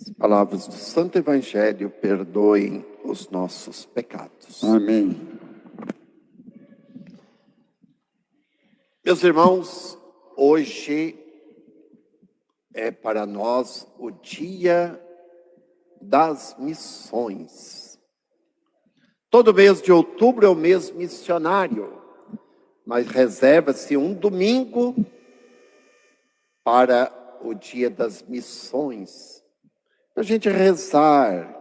As palavras do Santo Evangelho perdoem os nossos pecados. Amém. Meus irmãos, hoje é para nós o Dia das Missões. Todo mês de outubro é o mês missionário, mas reserva-se um domingo para o Dia das Missões. Para a gente rezar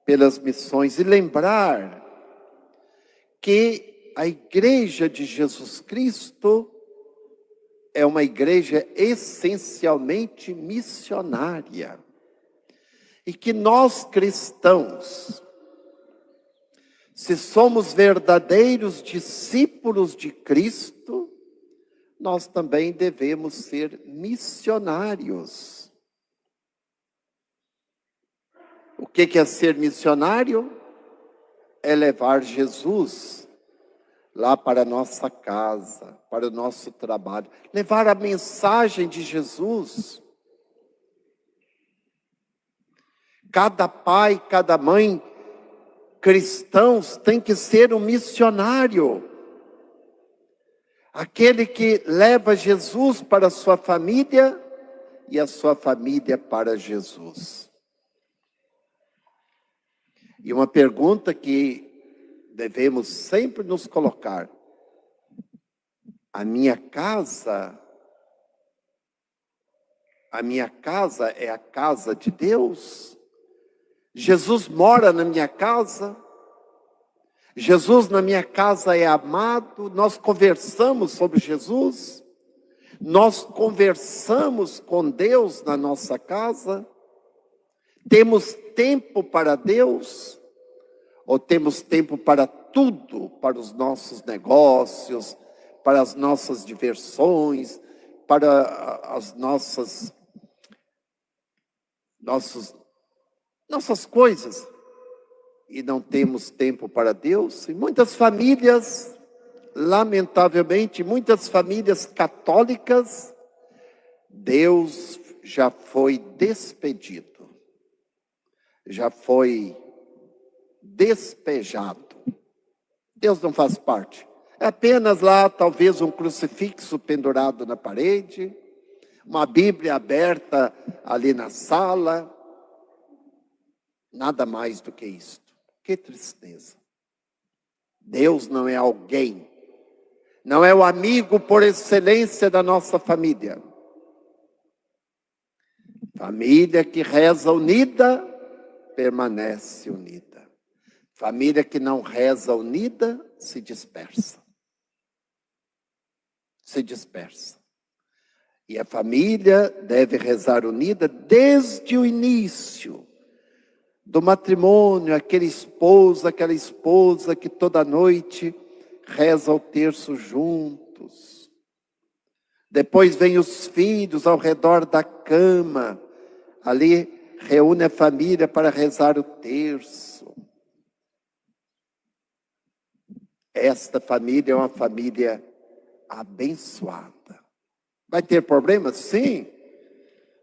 pelas missões e lembrar que a Igreja de Jesus Cristo é uma igreja essencialmente missionária. E que nós cristãos, se somos verdadeiros discípulos de Cristo, nós também devemos ser missionários. O que é ser missionário? É levar Jesus lá para a nossa casa, para o nosso trabalho. Levar a mensagem de Jesus. Cada pai, cada mãe, cristãos, tem que ser um missionário. Aquele que leva Jesus para a sua família e a sua família para Jesus. E uma pergunta que devemos sempre nos colocar: a minha casa é a casa de Deus? Jesus mora na minha casa? Jesus na minha casa é amado? Nós conversamos sobre Jesus? Nós conversamos com Deus na nossa casa? Temos tempo para Deus? Ou temos tempo para tudo? Para os nossos negócios, para as nossas diversões, para as nossas coisas? E não temos tempo para Deus? E muitas famílias, lamentavelmente, muitas famílias católicas, Deus já foi despedido. Já foi despejado. Deus não faz parte. É apenas lá, talvez, um crucifixo pendurado na parede, uma Bíblia aberta ali na sala. Nada mais do que isto. Que tristeza. Deus não é alguém. Não é o amigo por excelência da nossa família. Família que reza unida, permanece unida. Família que não reza unida, se dispersa. Se dispersa. E a família deve rezar unida desde o início do matrimônio, aquele esposo, aquela esposa que toda noite reza o terço juntos. Depois vem os filhos ao redor da cama, ali reúne a família para rezar o terço. Esta família é uma família abençoada. Vai ter problemas? Sim.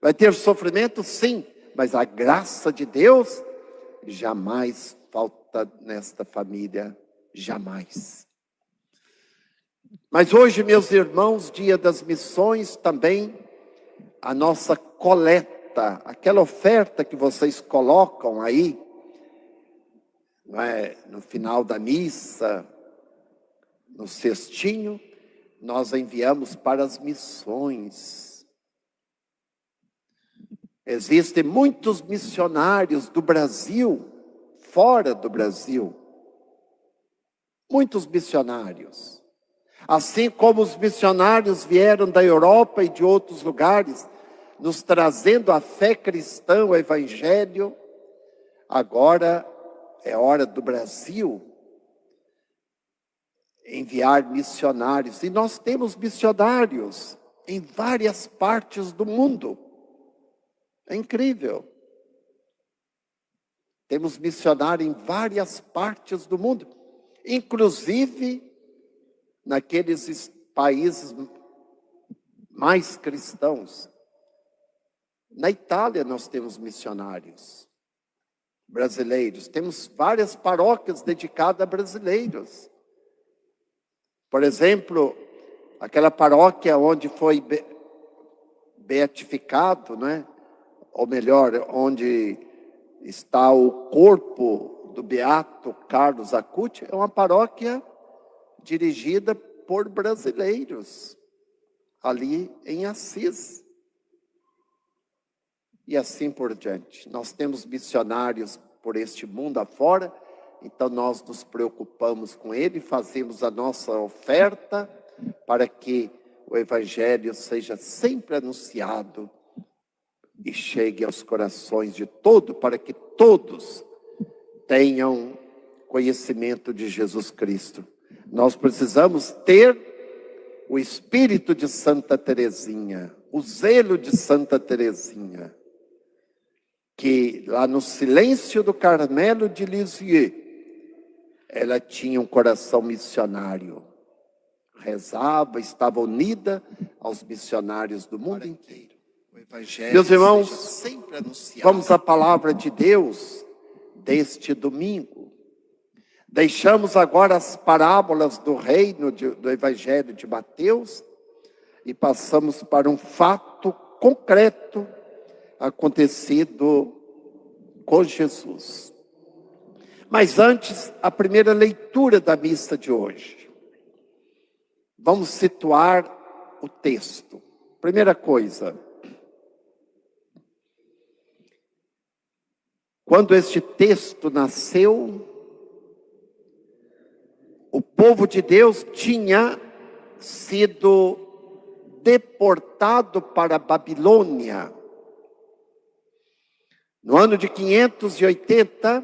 Vai ter sofrimento? Sim. Mas a graça de Deus jamais falta nesta família, jamais. Mas hoje, meus irmãos, Dia das Missões, também a nossa coleta, aquela oferta que vocês colocam aí, não é, no final da missa, no cestinho, nós enviamos para as missões. Existem muitos missionários do Brasil, fora do Brasil. Muitos missionários. Assim como os missionários vieram da Europa e de outros lugares, nos trazendo a fé cristã, o Evangelho, agora é hora do Brasil enviar missionários. E nós temos missionários em várias partes do mundo. É incrível. Temos missionário em várias partes do mundo, inclusive naqueles países mais cristãos. Na Itália nós temos missionários brasileiros, temos várias paróquias dedicadas a brasileiros. Por exemplo, aquela paróquia onde foi beatificado, né? Ou melhor, onde está o corpo do beato Carlos Acutis, é uma paróquia dirigida por brasileiros, ali em Assis. E assim por diante. Nós temos missionários por este mundo afora, então nós nos preocupamos com ele, fazemos a nossa oferta para que o Evangelho seja sempre anunciado e chegue aos corações de todos, para que todos tenham conhecimento de Jesus Cristo. Nós precisamos ter o espírito de Santa Teresinha, o zelo de Santa Teresinha, que lá no silêncio do Carmelo de Lisieux, ela tinha um coração missionário. Rezava, estava unida aos missionários do mundo inteiro. Meus irmãos, vamos à palavra de Deus deste domingo. Deixamos agora as parábolas do reino do Evangelho de Mateus e passamos para um fato concreto acontecido com Jesus. Mas antes, a primeira leitura da missa de hoje. Vamos situar o texto. Primeira coisa. Quando este texto nasceu, o povo de Deus tinha sido deportado para a Babilônia. No ano de 580,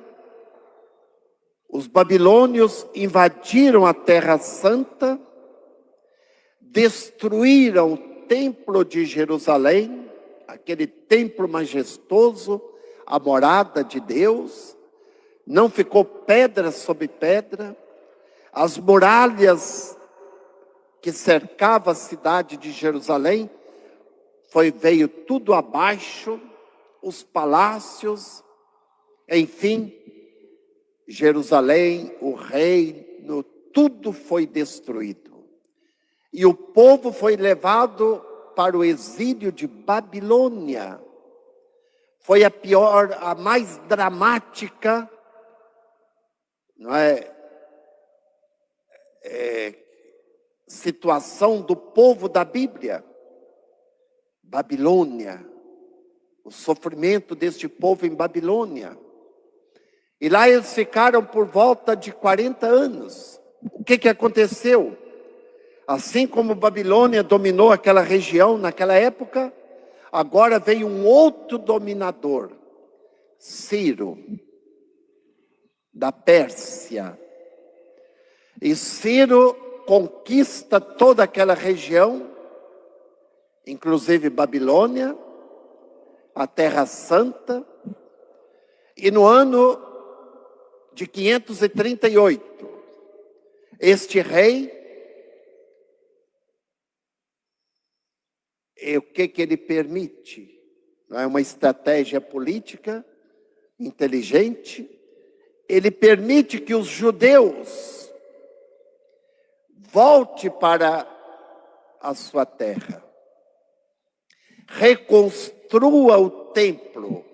os babilônios invadiram a Terra Santa, destruíram o templo de Jerusalém, aquele templo majestoso, a morada de Deus, não ficou pedra sobre pedra, as muralhas que cercavam a cidade de Jerusalém, veio tudo abaixo, os palácios, enfim, Jerusalém, o reino, tudo foi destruído. E o povo foi levado para o exílio de Babilônia. Foi a pior, a mais dramática, não é, situação do povo da Bíblia. Babilônia. O sofrimento deste povo em Babilônia. E lá eles ficaram por volta de 40 anos. O que aconteceu? Assim como Babilônia dominou aquela região naquela época, agora veio um outro dominador, Ciro, da Pérsia. E Ciro conquista toda aquela região, inclusive Babilônia, a Terra Santa, e no ano de 538, este rei, o que ele permite? Não é uma estratégia política inteligente, ele permite que os judeus voltem para a sua terra, reconstrua o templo,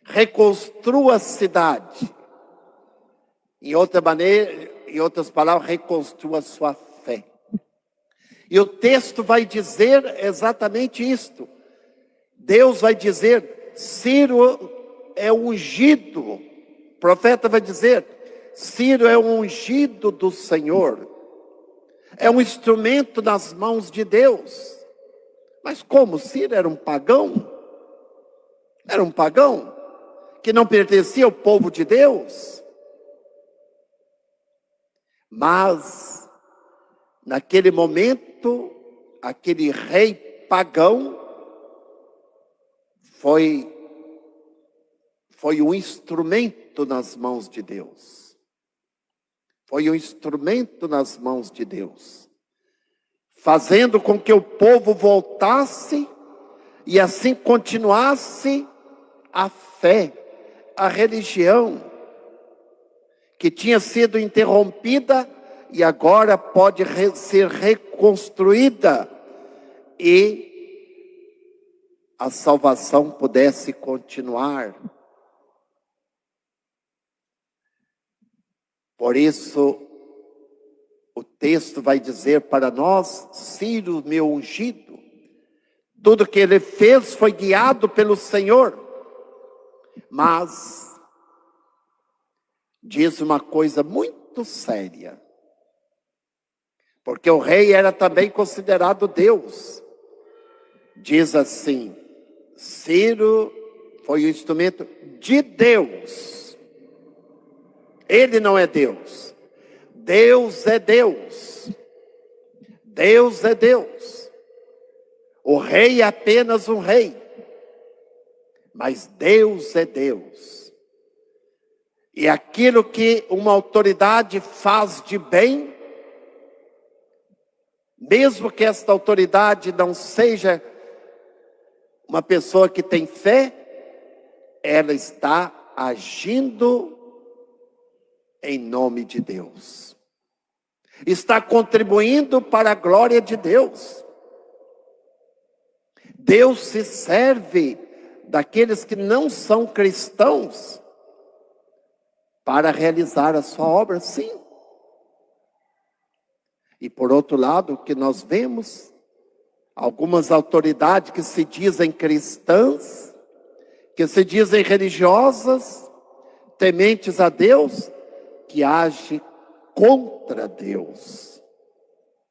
reconstrua a cidade. Em outras palavras, reconstrua a sua fé. E o texto vai dizer exatamente isto. Deus vai dizer, Ciro é ungido. O profeta vai dizer, Ciro é um ungido do Senhor. É um instrumento nas mãos de Deus. Mas como? Ciro era um pagão? Era um pagão que não pertencia ao povo de Deus. Mas, naquele momento, aquele rei pagão foi um instrumento nas mãos de Deus. Foi um instrumento nas mãos de Deus, fazendo com que o povo voltasse e assim continuasse a fé, a religião, que tinha sido interrompida e agora pode ser reconstruída, e a salvação pudesse continuar. Por isso, o texto vai dizer para nós: Ciro, meu ungido, tudo que ele fez foi guiado pelo Senhor. Mas diz uma coisa muito séria, porque o rei era também considerado Deus. Diz assim: Ciro foi o instrumento de Deus. Ele não é Deus. Deus é Deus. Deus é Deus. O rei é apenas um rei. Mas Deus é Deus. E aquilo que uma autoridade faz de bem, mesmo que esta autoridade não seja uma pessoa que tem fé, ela está agindo em nome de Deus. Está contribuindo para a glória de Deus. Deus se serve daqueles que não são cristãos para realizar a sua obra, sim. E por outro lado, o que nós vemos, algumas autoridades que se dizem cristãs, que se dizem religiosas, tementes a Deus, que agem contra Deus.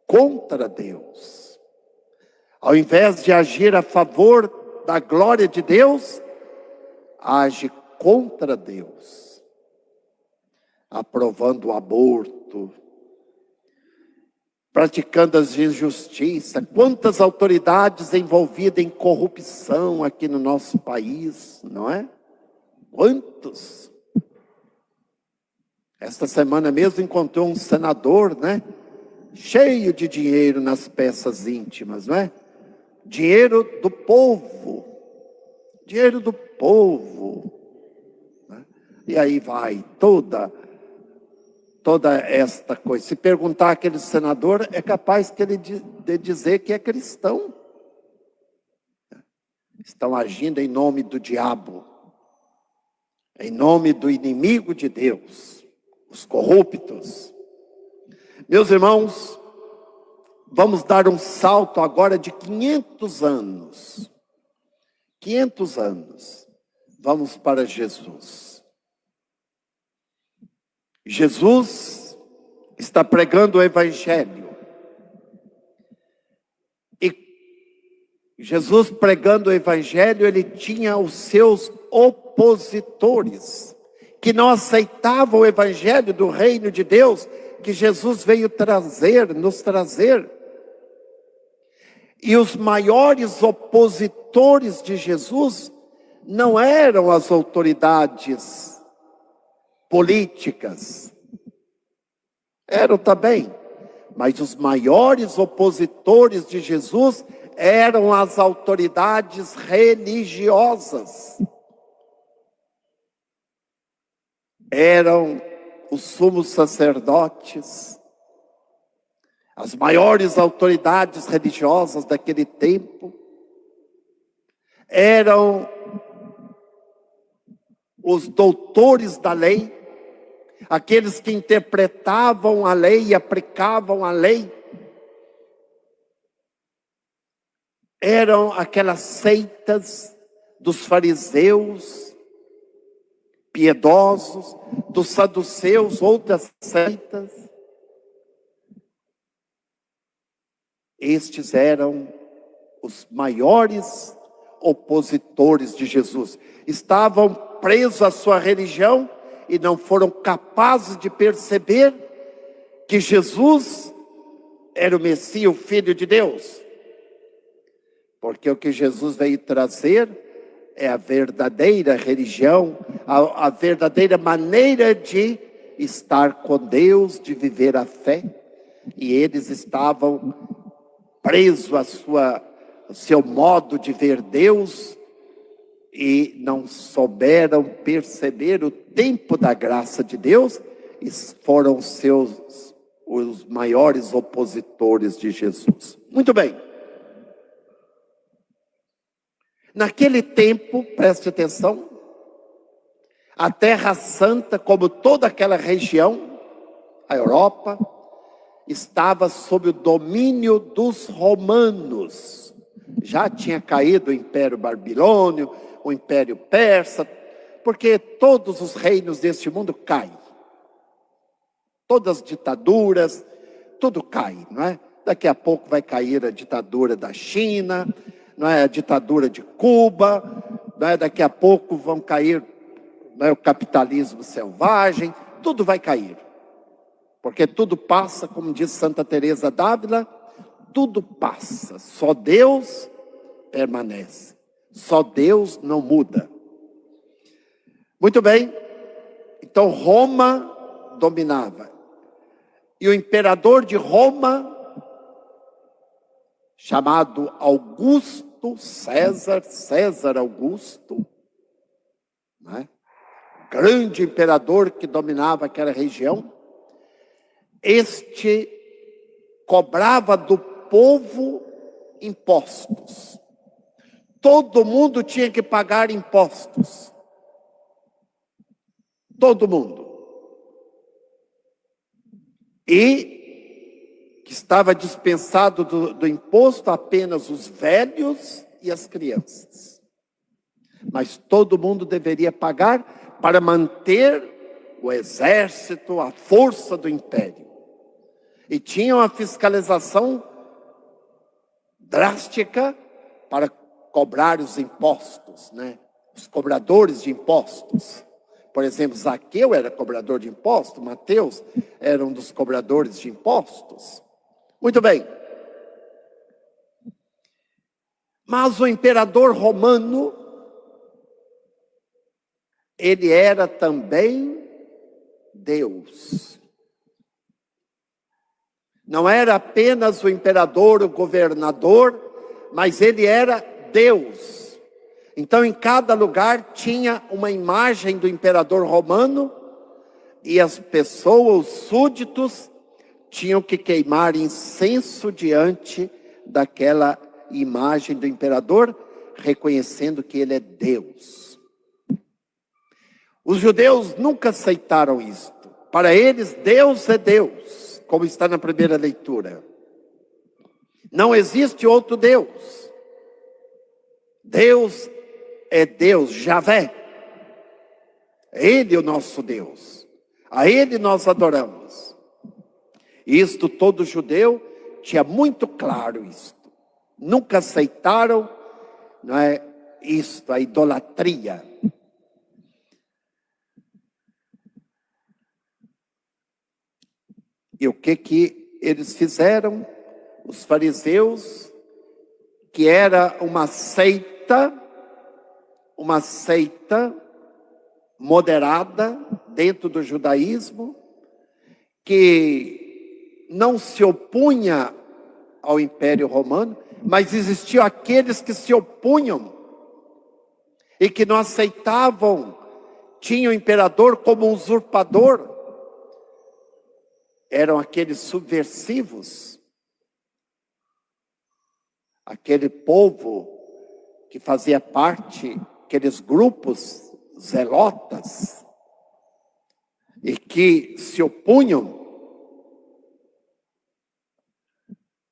Contra Deus. Ao invés de agir a favor da glória de Deus, age contra Deus. Aprovando o aborto, praticando as injustiças. Quantas autoridades envolvidas em corrupção aqui no nosso país, não é? Quantos? Esta semana mesmo encontrou um senador, né? Cheio de dinheiro nas peças íntimas, não é? Dinheiro do povo. Dinheiro do povo. Né? E aí vai toda esta coisa. Se perguntar àquele senador, é capaz que ele de dizer que é cristão. Estão agindo em nome do diabo, em nome do inimigo de Deus, os corruptos. Meus irmãos, vamos dar um salto agora de 500 anos. 500 anos. Vamos para Jesus. Jesus está pregando o Evangelho. E Jesus pregando o Evangelho, ele tinha os seus opositores, que não aceitavam o Evangelho do reino de Deus, que Jesus veio nos trazer. E os maiores opositores de Jesus não eram as autoridades políticas, eram também, mas os maiores opositores de Jesus eram as autoridades religiosas. Eram os sumos sacerdotes, as maiores autoridades religiosas daquele tempo, eram os doutores da lei, aqueles que interpretavam a lei e aplicavam a lei. Eram aquelas seitas dos fariseus piedosos, dos saduceus, outras seitas. Estes eram os maiores opositores de Jesus. Estavam presos à sua religião e não foram capazes de perceber que Jesus era o Messias, o Filho de Deus. Porque o que Jesus veio trazer é a verdadeira religião, a verdadeira maneira de estar com Deus, de viver a fé. E eles estavam presos o seu modo de ver Deus e não souberam perceber o tempo da graça de Deus e foram os maiores opositores de Jesus. Muito bem. Naquele tempo, preste atenção, a Terra Santa, como toda aquela região, a Europa, estava sob o domínio dos romanos. Já tinha caído o Império Babilônio, o Império Persa, porque todos os reinos deste mundo caem. Todas as ditaduras, tudo cai, não é? Daqui a pouco vai cair a ditadura da China, não é? A ditadura de Cuba, não é? Daqui a pouco vão cair, não é? O capitalismo selvagem, tudo vai cair. Porque tudo passa, como diz Santa Teresa d'Ávila, tudo passa, só Deus permanece. Só Deus não muda. Muito bem, então Roma dominava. E o imperador de Roma, chamado Augusto César, César Augusto, né? Grande imperador que dominava aquela região, este cobrava do povo impostos. Todo mundo tinha que pagar impostos. Todo mundo. E que estava dispensado do imposto apenas os velhos e as crianças. Mas todo mundo deveria pagar para manter o exército, a força do império. E tinha uma fiscalização drástica para cobrar os impostos, né? Os cobradores de impostos. Por exemplo, Zaqueu era cobrador de impostos, Mateus era um dos cobradores de impostos. Muito bem. Mas o imperador romano, ele era também Deus. Não era apenas o imperador, o governador, mas ele era Deus. Então, em cada lugar tinha uma imagem do imperador romano e as pessoas, os súditos, tinham que queimar incenso diante daquela imagem do imperador, reconhecendo que ele é Deus. Os judeus nunca aceitaram isto. Para eles, Deus é Deus, como está na primeira leitura. Não existe outro Deus. Deus é Deus, Javé. Ele é o nosso Deus. A Ele nós adoramos. Isto todo judeu tinha muito claro isto. Nunca aceitaram, não é, isto, a idolatria. E o que eles fizeram? Os fariseus, que era uma seita moderada dentro do judaísmo, que não se opunha ao Império Romano, mas existiam aqueles que se opunham e que não aceitavam, tinham o imperador como usurpador. Eram aqueles subversivos, aquele povo que fazia parte, aqueles grupos zelotas, e que se opunham,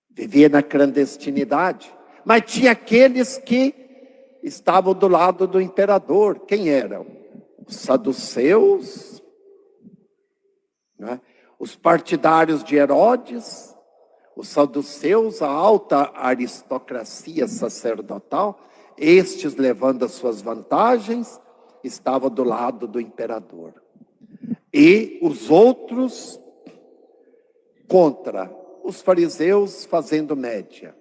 vivia na clandestinidade, mas tinha aqueles que estavam do lado do imperador. Quem eram? Os saduceus, né? Os partidários de Herodes, os saduceus, a alta aristocracia sacerdotal, estes levando as suas vantagens, estavam do lado do imperador. E os outros contra, os fariseus fazendo média.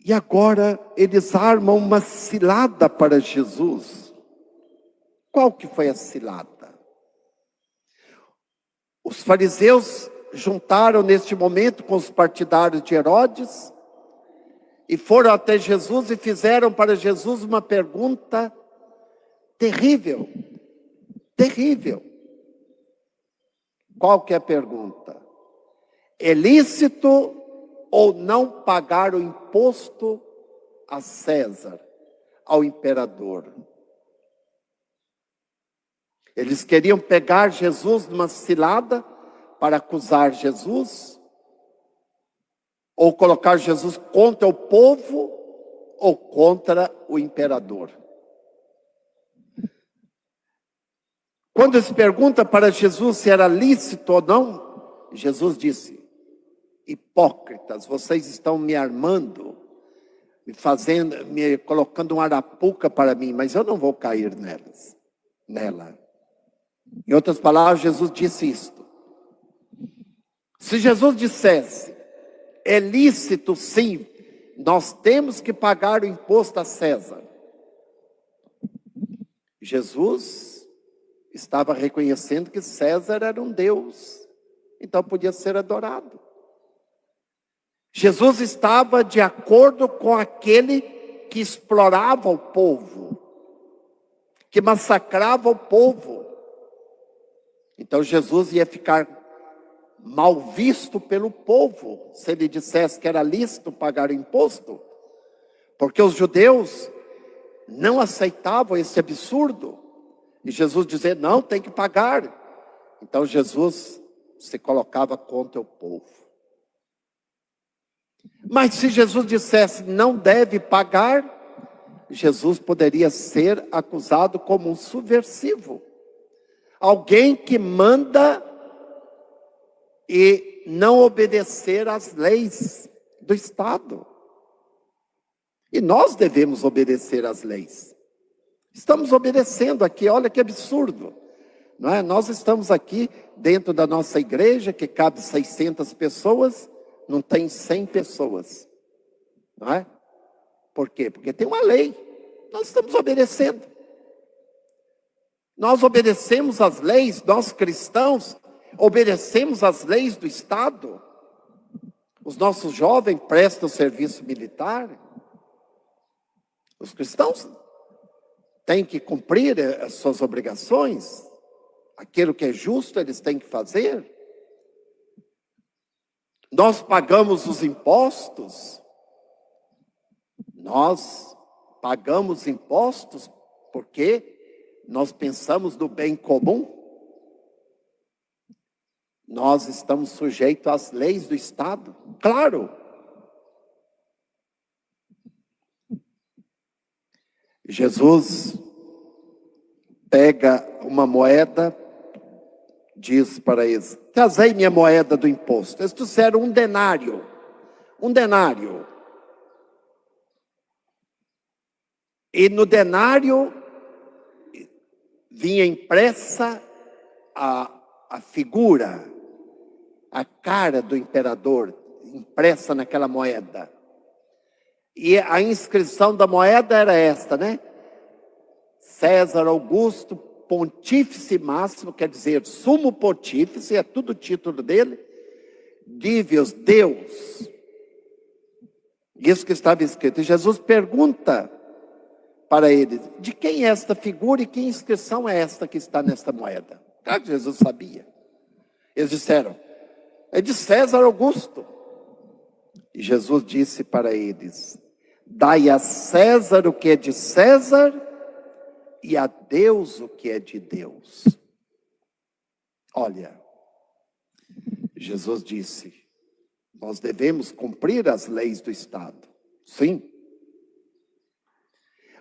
E agora eles armam uma cilada para Jesus. Qual que foi a cilada? Os fariseus juntaram neste momento com os partidários de Herodes e foram até Jesus e fizeram para Jesus uma pergunta terrível, terrível. Qual que é a pergunta? É lícito ou não pagar o imposto a César, ao imperador? Eles queriam pegar Jesus numa cilada para acusar Jesus, ou colocar Jesus contra o povo ou contra o imperador. Quando eles perguntam para Jesus se era lícito ou não, Jesus disse: hipócritas, vocês estão me armando, me colocando uma arapuca para mim, mas eu não vou cair nela. Em outras palavras, Jesus disse isto. Se Jesus dissesse, é lícito sim, nós temos que pagar o imposto a César, Jesus estava reconhecendo que César era um Deus, então podia ser adorado. Jesus estava de acordo com aquele que explorava o povo, que massacrava o povo. Então Jesus ia ficar mal visto pelo povo se ele dissesse que era lícito pagar o imposto, porque os judeus não aceitavam esse absurdo. E Jesus dizia, não, tem que pagar. Então Jesus se colocava contra o povo. Mas se Jesus dissesse não deve pagar, Jesus poderia ser acusado como um subversivo. Alguém que manda e não obedecer às leis do Estado. E nós devemos obedecer às leis. Estamos obedecendo aqui, olha que absurdo. Não é? Nós estamos aqui dentro da nossa igreja, que cabe 600 pessoas, não tem 100 pessoas. Não é? Por quê? Porque tem uma lei. Nós estamos obedecendo. Nós obedecemos às leis, nós cristãos, obedecemos às leis do Estado. Os nossos jovens prestam serviço militar. Os cristãos têm que cumprir as suas obrigações. Aquilo que é justo, eles têm que fazer. Nós pagamos os impostos. Nós pagamos impostos porque nós pensamos no bem comum. Nós estamos sujeitos às leis do Estado. Claro. Jesus pega uma moeda, diz para eles, trazei minha moeda do imposto. Eles trouxeram um denário. Um denário. E no denário vinha impressa a figura, a cara do imperador, impressa naquela moeda. E a inscrição da moeda era esta, né? César Augusto, pontífice máximo, quer dizer, sumo pontífice, é tudo o título dele, Divios, Deus. Isso que estava escrito. E Jesus pergunta para ele, de quem é esta figura e que inscrição é esta que está nesta moeda? Claro que Jesus sabia. Eles disseram, é de César Augusto. E Jesus disse para eles, dai a César o que é de César e a Deus o que é de Deus. Olha, Jesus disse, nós devemos cumprir as leis do Estado. Sim.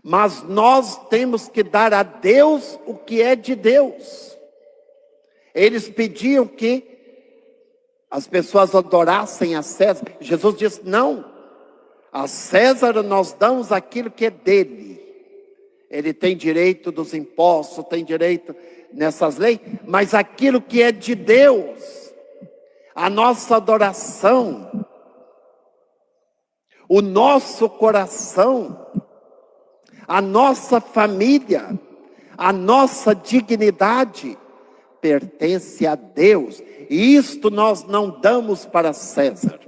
Mas nós temos que dar a Deus o que é de Deus. Eles pediam que as pessoas adorassem a César. Jesus disse, não. A César nós damos aquilo que é dele. Ele tem direito dos impostos, tem direito nessas leis. Mas aquilo que é de Deus, a nossa adoração, o nosso coração, a nossa família, a nossa dignidade pertence a Deus. e isto nós não damos para César.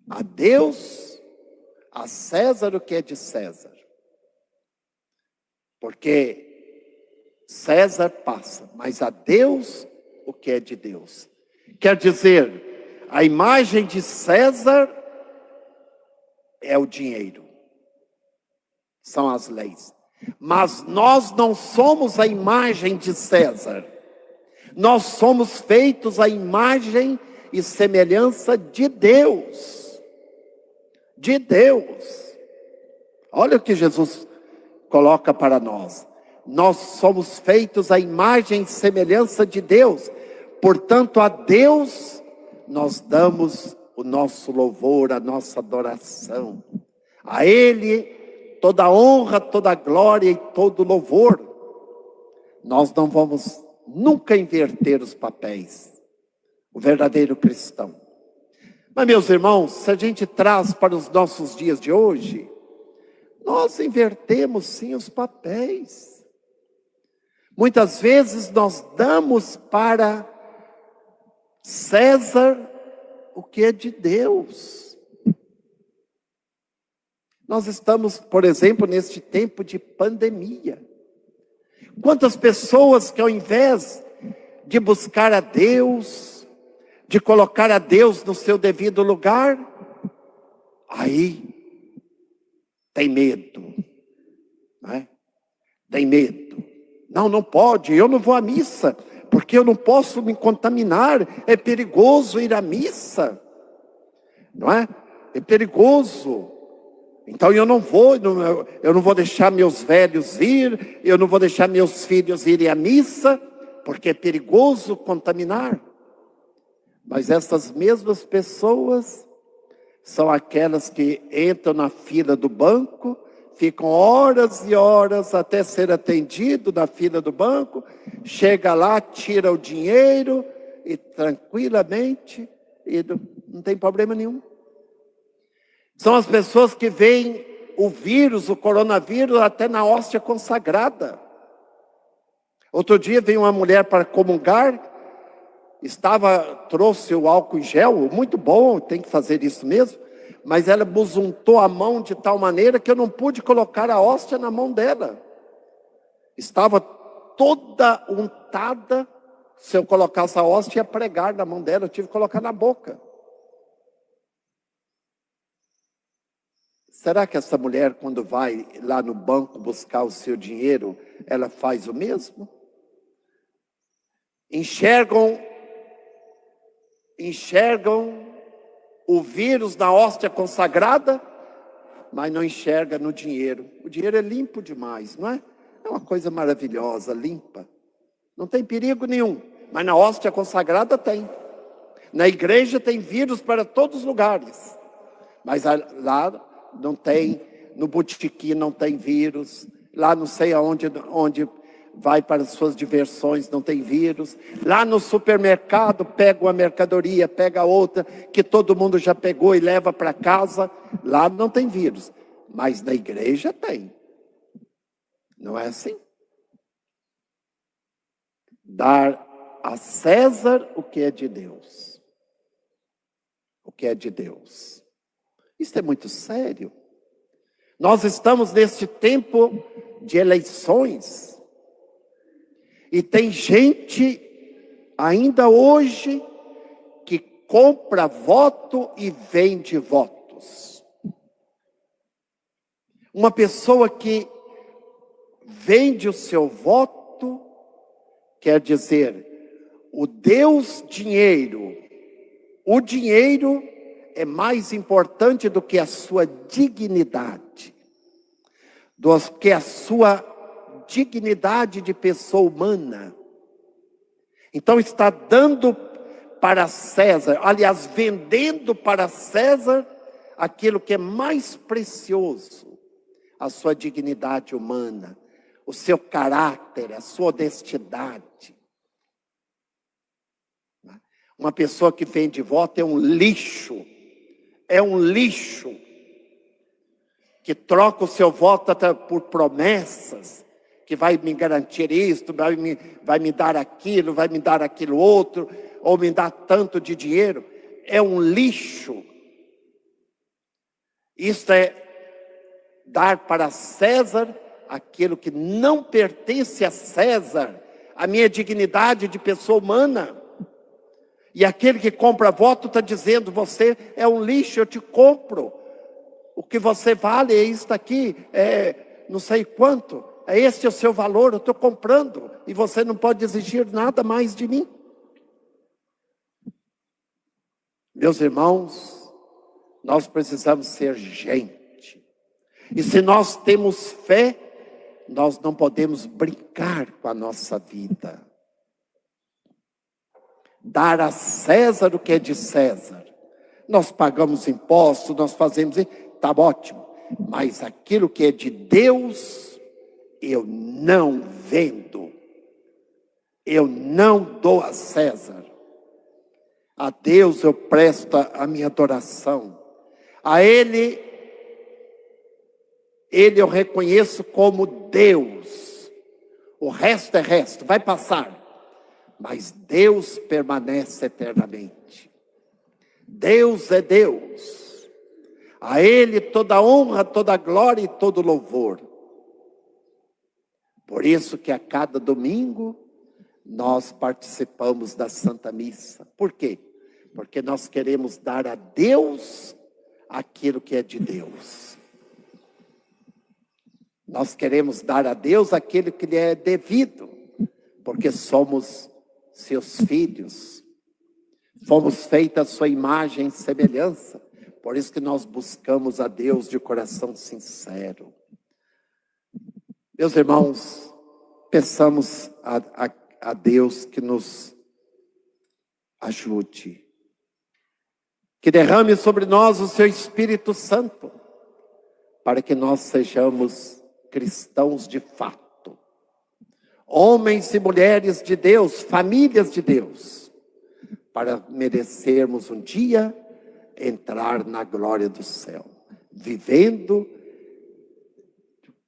A Deus, a César o que é de César. Porque César passa, mas a Deus o que é de Deus. Quer dizer, a imagem de César é o dinheiro, são as leis. Mas nós não somos a imagem de César. Nós somos feitos à imagem e semelhança de Deus. De Deus. Olha o que Jesus coloca para nós. Nós somos feitos à imagem e semelhança de Deus. Portanto, a Deus nós damos o nosso louvor, a nossa adoração. A Ele toda a honra, toda a glória e todo o louvor. Nós não vamos nunca inverter os papéis. O verdadeiro cristão. Mas, meus irmãos, se a gente traz para os nossos dias de hoje, nós invertemos sim os papéis. Muitas vezes nós damos para César o que é de Deus. Nós estamos, por exemplo, neste tempo de pandemia. Quantas pessoas que ao invés de buscar a Deus, de colocar a Deus no seu devido lugar, aí tem medo, não é? Tem medo. Não pode, eu não vou à missa, porque eu não posso me contaminar, é perigoso ir à missa, não é? É perigoso. Então eu não vou deixar meus velhos ir, eu não vou deixar meus filhos irem à missa, porque é perigoso contaminar. Mas essas mesmas pessoas são aquelas que entram na fila do banco, ficam horas e horas até ser atendido na fila do banco, chega lá, tira o dinheiro e tranquilamente, e não tem problema nenhum. São as pessoas que veem o vírus, o coronavírus, até na hóstia consagrada. Outro dia veio uma mulher para comungar, trouxe o álcool em gel, muito bom, tem que fazer isso mesmo, mas ela busuntou a mão de tal maneira que eu não pude colocar a hóstia na mão dela. Estava toda untada, se eu colocasse a hóstia ia pregar na mão dela, eu tive que colocar na boca. Será que essa mulher, quando vai lá no banco buscar o seu dinheiro, ela faz o mesmo? Enxergam o vírus na hóstia consagrada, mas não enxerga no dinheiro. O dinheiro é limpo demais, não é? É uma coisa maravilhosa, limpa. Não tem perigo nenhum, mas na hóstia consagrada tem. Na igreja tem vírus para todos os lugares, mas lá não tem, no botequim não tem vírus, lá não sei onde vai para as suas diversões, não tem vírus. Lá no supermercado, pega uma mercadoria, pega outra, que todo mundo já pegou e leva para casa. Lá não tem vírus. Mas na igreja tem. Não é assim? Dar a César o que é de Deus. O que é de Deus. Isso é muito sério. Nós estamos neste tempo de eleições. E tem gente, ainda hoje, que compra voto e vende votos. Uma pessoa que vende o seu voto, quer dizer, o Deus dinheiro. O dinheiro é mais importante do que a sua dignidade, do que a sua dignidade de pessoa humana. Então está dando para César, aliás, vendendo para César aquilo que é mais precioso, a sua dignidade humana, o seu caráter, a sua honestidade. Uma pessoa que vende voto é um lixo, que troca o seu voto até por promessas, que vai me garantir isto, vai me dar aquilo outro, ou me dar tanto de dinheiro. É um lixo. Isto é dar para César aquilo que não pertence a César, a minha dignidade de pessoa humana. E aquele que compra voto está dizendo, você é um lixo, eu te compro. O que você vale é isto aqui, não sei quanto, este é o seu valor, eu estou comprando. E você não pode exigir nada mais de mim. Meus irmãos, nós precisamos ser gente. E se nós temos fé, nós não podemos brincar com a nossa vida. Dar a César o que é de César. Nós pagamos impostos, nós fazemos, está ótimo. Mas aquilo que é de Deus, eu não vendo. Eu não dou a César. A Deus eu presto a minha adoração. A Ele eu reconheço como Deus. O resto é resto, vai passar. Mas Deus permanece eternamente. Deus é Deus. A Ele toda honra, toda glória e todo louvor. Por isso que a cada domingo nós participamos da Santa Missa. Por quê? Porque nós queremos dar a Deus aquilo que é de Deus. Nós queremos dar a Deus aquilo que lhe é devido, porque somos seus filhos. Fomos feitos à sua imagem e semelhança. Por isso que nós buscamos a Deus de coração sincero. Meus irmãos, peçamos a Deus que nos ajude. Que derrame sobre nós o seu Espírito Santo, para que nós sejamos cristãos de fato. Homens e mulheres de Deus, famílias de Deus, para merecermos um dia entrar na glória do céu, vivendo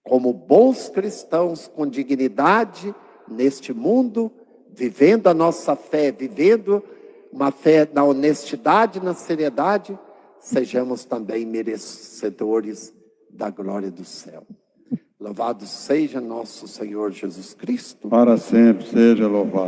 como bons cristãos com dignidade neste mundo, vivendo a nossa fé, vivendo uma fé na honestidade, na seriedade, sejamos também merecedores da glória do céu. Louvado seja nosso Senhor Jesus Cristo. Para sempre seja louvado.